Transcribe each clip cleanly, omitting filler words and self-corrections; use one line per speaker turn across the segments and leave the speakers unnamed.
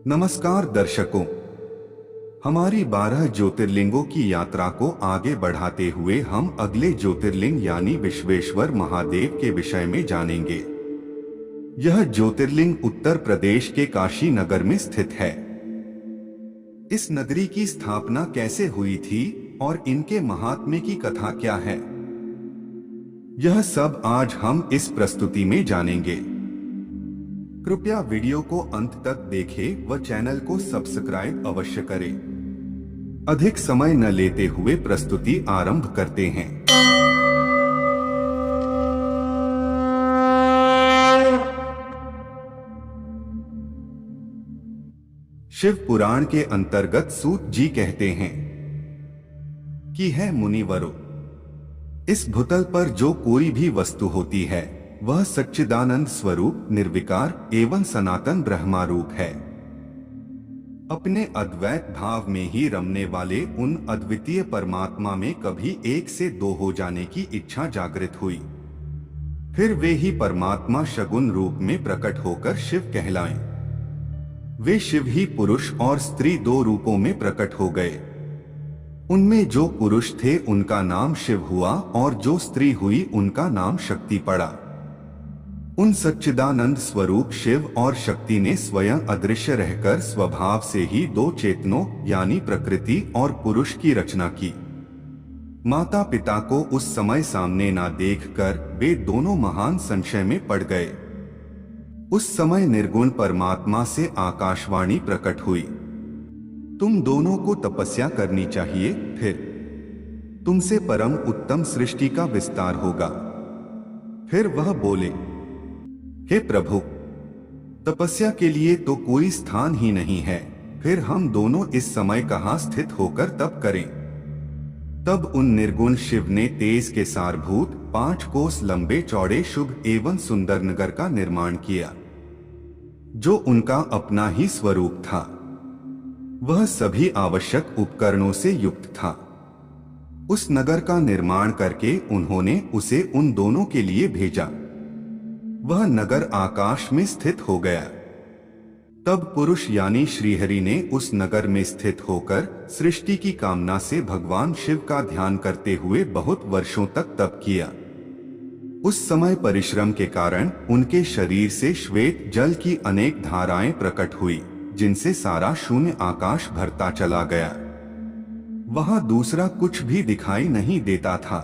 नमस्कार दर्शकों, हमारी 12 ज्योतिर्लिंगों की यात्रा को आगे बढ़ाते हुए हम अगले ज्योतिर्लिंग यानी विश्वेश्वर महादेव के विषय में जानेंगे। यह ज्योतिर्लिंग उत्तर प्रदेश के काशी नगर में स्थित है। इस नगरी की स्थापना कैसे हुई थी और इनके महात्म्य की कथा क्या है, यह सब आज हम इस प्रस्तुति में जानेंगे। कृपया वीडियो को अंत तक देखें व चैनल को सब्सक्राइब अवश्य करें। अधिक समय न लेते हुए प्रस्तुति आरंभ करते हैं। शिव पुराण के अंतर्गत सूत जी कहते हैं कि है मुनिवरों, इस भूतल पर जो कोई भी वस्तु होती है वह सच्चिदानंद स्वरूप निर्विकार एवं सनातन ब्रह्मारूप है। अपने अद्वैत भाव में ही रमने वाले उन अद्वितीय परमात्मा में कभी एक से दो हो जाने की इच्छा जागृत हुई। फिर वे ही परमात्मा शगुन रूप में प्रकट होकर शिव कहलाएं। वे शिव ही पुरुष और स्त्री दो रूपों में प्रकट हो गए। उनमें जो पुरुष थे उनका नाम शिव हुआ और जो स्त्री हुई उनका नाम शक्ति पड़ा। उन सच्चिदानंद स्वरूप शिव और शक्ति ने स्वयं अदृश्य रहकर स्वभाव से ही दो चेतनों यानी प्रकृति और पुरुष की रचना की। माता पिता को उस समय सामने ना देखकर वे दोनों महान संशय में पड़ गए। उस समय निर्गुण परमात्मा से आकाशवाणी प्रकट हुई, तुम दोनों को तपस्या करनी चाहिए, फिर तुमसे परम उत्तम सृष्टि का विस्तार होगा। फिर वह बोले, हे प्रभु, तपस्या के लिए तो कोई स्थान ही नहीं है, फिर हम दोनों इस समय कहाँ स्थित होकर तप करें। तब उन निर्गुण शिव ने तेज के सारभूत 5 कोस लंबे चौड़े शुभ एवं सुंदर नगर का निर्माण किया, जो उनका अपना ही स्वरूप था। वह सभी आवश्यक उपकरणों से युक्त था। उस नगर का निर्माण करके उन्होंने उसे उन दोनों के लिए भेजा। वह नगर आकाश में स्थित हो गया। तब पुरुष यानी श्रीहरि ने उस नगर में स्थित होकर सृष्टि की कामना से भगवान शिव का ध्यान करते हुए बहुत वर्षों तक तप किया। उस समय परिश्रम के कारण उनके शरीर से श्वेत जल की अनेक धाराएं प्रकट हुई, जिनसे सारा शून्य आकाश भरता चला गया। वहां दूसरा कुछ भी दिखाई नहीं देता था।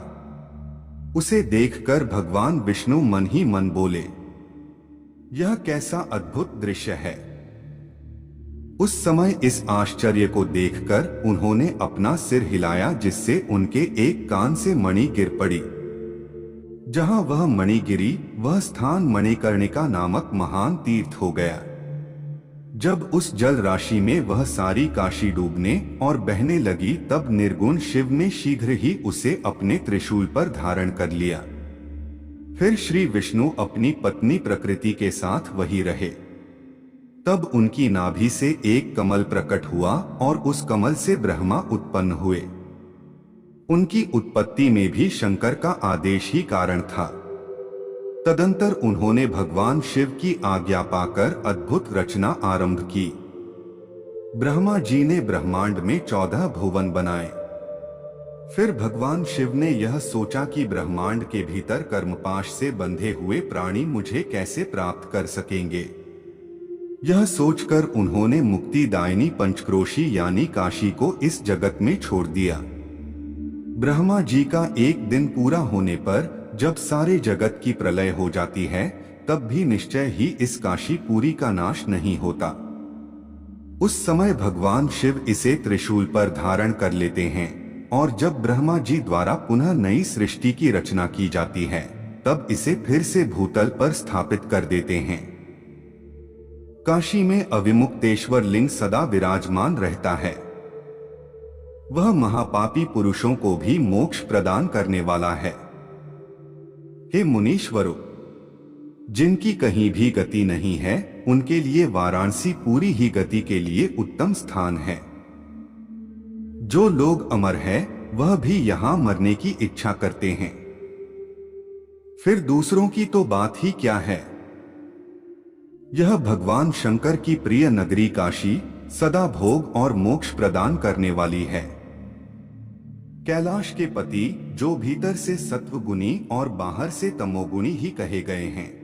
उसे देखकर भगवान विष्णु मन ही मन बोले, यह कैसा अद्भुत दृश्य है। उस समय इस आश्चर्य को देखकर उन्होंने अपना सिर हिलाया, जिससे उनके एक कान से मणि गिर पड़ी। जहां वह मणि गिरी वह स्थान मणिकर्णिका नामक महान तीर्थ हो गया। जब उस जल राशि में वह सारी काशी डूबने और बहने लगी, तब निर्गुण शिव ने शीघ्र ही उसे अपने त्रिशूल पर धारण कर लिया। फिर श्री विष्णु अपनी पत्नी प्रकृति के साथ वही रहे। तब उनकी नाभि से एक कमल प्रकट हुआ और उस कमल से ब्रह्मा उत्पन्न हुए। उनकी उत्पत्ति में भी शंकर का आदेश ही कारण था। तदंतर उन्होंने भगवान शिव की आज्ञा पाकर अद्भुत रचना आरंभ की। ब्रह्मा जी ने ब्रह्मांड में 14 भुवन बनाए। फिर भगवान शिव ने यह सोचा कि ब्रह्मांड के भीतर कर्मपाश से बंधे हुए प्राणी मुझे कैसे प्राप्त कर सकेंगे। यह सोचकर उन्होंने मुक्तिदायिनी पंचक्रोशी यानी काशी को इस जगत में छोड़ दिया। ब्रह्मा जी का एक दिन पूरा होने पर जब सारे जगत की प्रलय हो जाती है, तब भी निश्चय ही इस काशी पूरी का नाश नहीं होता। उस समय भगवान शिव इसे त्रिशूल पर धारण कर लेते हैं और जब ब्रह्मा जी द्वारा पुनः नई सृष्टि की रचना की जाती है, तब इसे फिर से भूतल पर स्थापित कर देते हैं। काशी में अविमुक्तेश्वर लिंग सदा विराजमान रहता है। वह महापापी पुरुषों को भी मोक्ष प्रदान करने वाला है। हे मुनीश्वरों, जिनकी कहीं भी गति नहीं है, उनके लिए वाराणसी पूरी ही गति के लिए उत्तम स्थान है। जो लोग अमर हैं, वह भी यहाँ मरने की इच्छा करते हैं। फिर दूसरों की तो बात ही क्या है। यह भगवान शंकर की प्रिय नगरी काशी सदा भोग और मोक्ष प्रदान करने वाली है। कैलाश के पति, जो भीतर से सत्वगुणी और बाहर से तमोगुणी ही कहे गए हैं।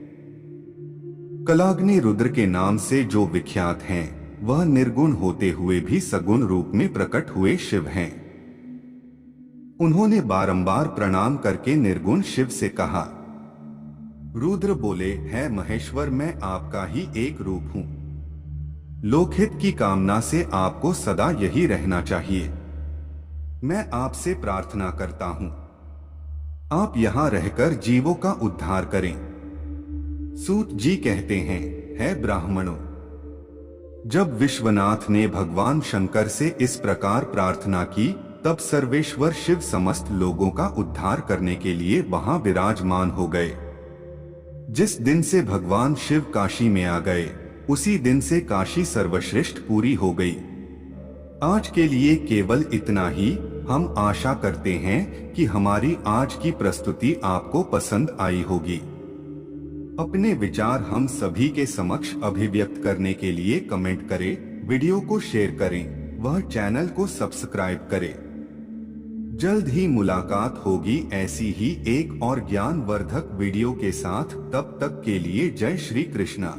कलाग्नि रुद्र के नाम से जो विख्यात हैं, वह निर्गुण होते हुए भी सगुण रूप में प्रकट हुए शिव हैं। उन्होंने बारंबार प्रणाम करके निर्गुण शिव से कहा। रुद्र बोले, है महेश्वर, मैं आपका ही एक रूप हूं। लोकहित की कामना से आपको सदा यही रहना चाहिए। मैं आपसे प्रार्थना करता हूं, आप यहां रहकर जीवों का उद्धार करें। सूत जी कहते हैं, है ब्राह्मणों, जब विश्वनाथ ने भगवान शंकर से इस प्रकार प्रार्थना की, तब सर्वेश्वर शिव समस्त लोगों का उद्धार करने के लिए वहां विराजमान हो गए। जिस दिन से भगवान शिव काशी में आ गए, उसी दिन से काशी सर्वश्रेष्ठ पूरी हो गई। आज के लिए केवल इतना ही। हम आशा करते हैं कि हमारी आज की प्रस्तुति आपको पसंद आई होगी। अपने विचार हम सभी के समक्ष अभिव्यक्त करने के लिए कमेंट करें, वीडियो को शेयर करें, वह चैनल को सब्सक्राइब करें। जल्द ही मुलाकात होगी ऐसी ही एक और ज्ञानवर्धक वीडियो के साथ। तब तक के लिए जय श्री कृष्णा।